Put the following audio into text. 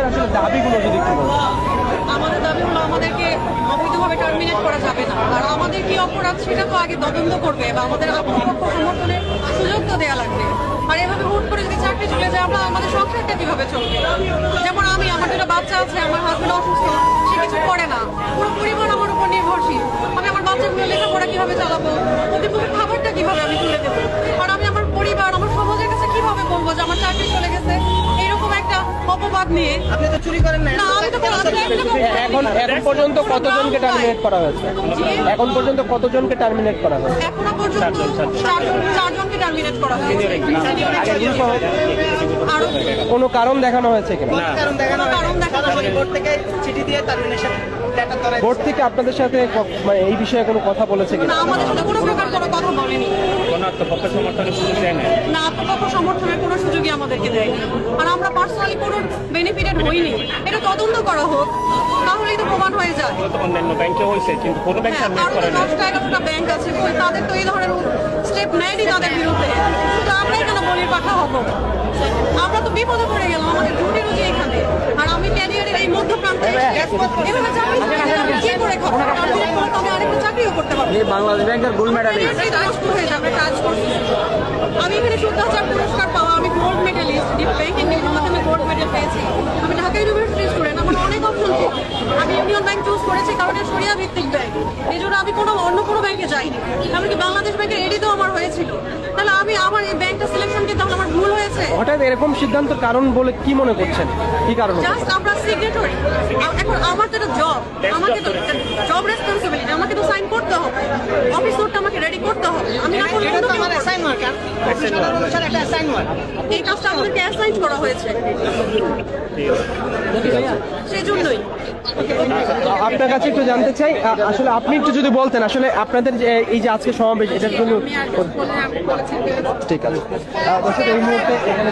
আসলে দাবিগুলো যদি একটু বলেন। আমাদের দাবি হলো আমাদেরকে অবৈধভাবে টার্মিনেট করা যাবে না, আর আমাদের কি অপরাধ সেটা তো আগে তদন্ত করবে বা আমাদের আত্মপক্ষ সমর্থনের সুযোগ তো দেওয়া লাগবে। আর এভাবে হুট করে যদি চাকরি চলে যায় আমরা আমাদের সংসারটা কিভাবে চলবে? যেমন আমার দুটো বাচ্চা আছে, আমার হাজবেন্ড অসুস্থ, সে কিছু করে না, পুরো পরিবার আমার উপর নির্ভরশীল। আমি আমার বাচ্চাগুলো লেখাপড়া কিভাবে চালাবো, ওদের মুখে খাবারটা কিভাবে আমি তুলে দেবো? আর আমি আমার পরিবার, আমার সমাজের কাছে কিভাবে বলবো যে আমার চাকরি চলে গেছে এরকম একটা অপবাদ নিয়ে? আপনি তো চুরি করেন না। না, আমি তো এখন পর্যন্ত কতজনকে টার্মিনেট করা হয়েছে? এখন পর্যন্ত কতজনকে টার্মিনেট করা হয়েছে? এখনো পর্যন্ত চারজনকে টার্মিনেট করা হয়েছে। আরো কোনো কারণ দেখানো হয়েছে কিনা? কারণ দেখানো কোনো কারণ দেখানো সরাসরি হয়নি। বোর্ড থেকে চিঠি দিয়ে টার্মিনেশন লেটার ধরে বোর্ড থেকে আপনাদের সাথে মানে এই বিষয়ে কোনো কথা বলেছে না, কিনা? আমাদের সাথে কোনো প্রকার কোনো কথা বলেনি। কোনো আত্মপক্ষ সমর্থনের সুযোগ দেয় না। না, আত্মপক্ষ সমর্থনের কোনো সুযোগই আমাদেরকে দেয়নি। আর আমরা পার্সোনালি কোনো বেনিফিটেড হইনি। এটা তদন্ত করা হোক, তাহলেই তো প্রমাণ হয়ে যায়। তো অন্যান্য ব্যাংকে হয়েছে, কিন্তু কোনো ব্যাংক হ্যাঁ, টার্মিনেট আরো করে না। 10টা-11টা ব্যাংক আছে, তাদের তো এই ধরনের স্টেপ নেয়নি তাদের বিরুদ্ধে। শুধু আমরাই কেন বলির পাঠা হবো? আমরা তো বিপদে পড়ে গেলাম, আমাদের রুটি রুজি এখানে। আর আমি ক্যারিয়ারের এই মধ্য প্রান্তে এভাবে চাকরি চলে গেলে আমি কি করে খাবো? টার্মিনেট করলে তো আমি আরেকটা চাকরিও করতে পারবো। বাংলাদেশ ব্যাংকের গোল্ড মেডালিস্ট। ক্যারিয়ারটাই তো নষ্ট হয়ে যাবে কাজ করছি। আমি এখানে শুদ্ধাচার পুরস্কার পাওয়া, আমি গোল্ড মেডেলিস্ট, ব্যাংকিং ডিপ্লোমাতে আমি গোল্ড মেডেল পেয়েছি। আমি ঢাকা ইউনিভার্সিটির স্টুডেন্ট, আমার অনেক অপশন ছিল। আমি ইউনিয়ন ব্যাংক চুজ করেছি কারণ এটা শরিয়া ভিত্তিক ব্যাংক, এই জন্য আমি অন্য কোনো ব্যাংকে যাইনি। এমনকি বাংলাদেশ ব্যাংকের এডিতেও আমার হয়েছিল। তাহলে আমি আমার এই ব্যাংকটা সিলেকশনকে তাহলে আমার ভুল হয়েছে? হঠাৎ এরকম সিদ্ধান্ত কারণ বলে কি মনে করছেন? কি কারণ? জাস্ট আমরা সিগনেটরি। এখন আমার তো এটা জব, আমাকে তো জব রেসপন্সিবিলিটি, আমাকে তো সাইন করতে হবে, অফিস নোটটা আমাকে রেডি করতে হবে। আমি না করলে এটা অন্য তো কেউ আমার করবে। অ্যাসাইন ওয়ার্ক প্রফেশনাল অনুসারে একটা অ্যাসাইন ওয়ার্ক। এই কাজটা আমাদেরকে অ্যাসাইন করা হয়েছে, সেজন্যই। আপনার কাছে একটু জানতে চাই, আসলে আপনি একটু যদি বলতেন আসলে আপনাদের যে এই যে আজকে সমাবেশ এটার জন্য। আমি আর বলে আমি বলেছি ঠিক আছে দর্শক, এই মুহূর্তে এখানে